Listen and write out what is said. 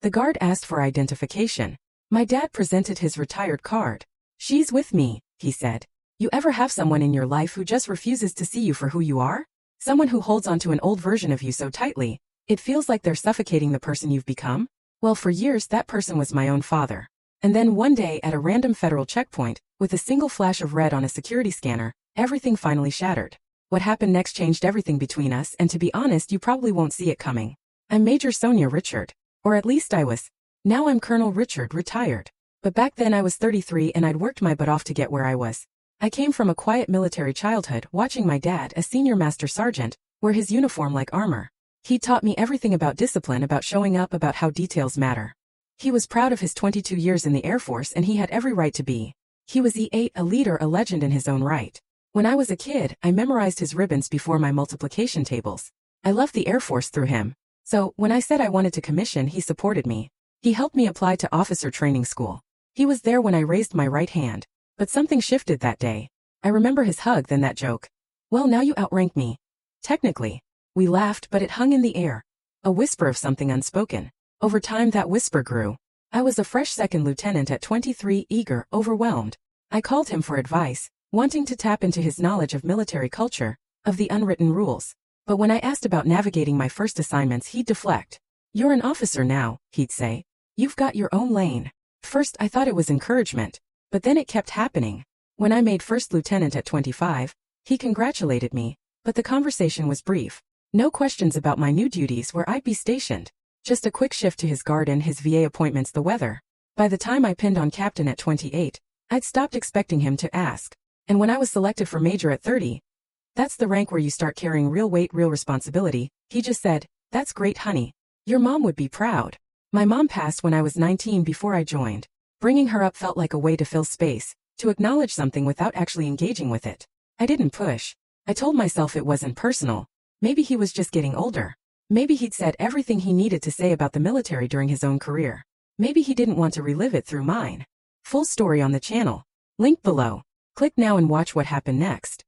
The guard asked for identification. My dad presented his retired card. "She's with me," he said. You ever have someone in your life who just refuses to see you for who you are? Someone who holds onto an old version of you so tightly, it feels like they're suffocating the person you've become? Well, for years that person was my own father. And then one day at a random federal checkpoint, with a single flash of red on a security scanner, everything finally shattered. What happened next changed everything between us, and to be honest, you probably won't see it coming. I'm Major Sonia Richard. Or at least I was. Now I'm Colonel Richard, retired. But back then I was 33 and I'd worked my butt off to get where I was. I came from a quiet military childhood, watching my dad, a senior master sergeant, wear his uniform like armor. He taught me everything about discipline, about showing up, about how details matter. He was proud of his 22 years in the Air Force, and he had every right to be. He was E8, a leader, a legend in his own right. When I was a kid, I memorized his ribbons before my multiplication tables. I loved the Air Force through him. So, when I said I wanted to commission, he supported me. He helped me apply to officer training school. He was there when I raised my right hand. But something shifted that day. I remember his hug, then that joke. "Well, now you outrank me." Technically. We laughed, but it hung in the air. A whisper of something unspoken. Over time that whisper grew. I was a fresh second lieutenant at 23, eager, overwhelmed. I called him for advice, wanting to tap into his knowledge of military culture, of the unwritten rules. But when I asked about navigating my first assignments, he'd deflect. "You're an officer now," he'd say. "You've got your own lane." First I thought it was encouragement. But then it kept happening. When I made first lieutenant at 25, he congratulated me, but the conversation was brief. No questions about my new duties, where I'd be stationed. Just a quick shift to his garden, his VA appointments, the weather. By the time I pinned on captain at 28, I'd stopped expecting him to ask. And when I was selected for major at 30, that's the rank where you start carrying real weight, real responsibility, he just said, "That's great, honey. Your mom would be proud." My mom passed when I was 19 before I joined. Bringing her up felt like a way to fill space, to acknowledge something without actually engaging with it. I didn't push. I told myself it wasn't personal. Maybe he was just getting older. Maybe he'd said everything he needed to say about the military during his own career. Maybe he didn't want to relive it through mine. Full story on the channel. Link below. Click now and watch what happened next.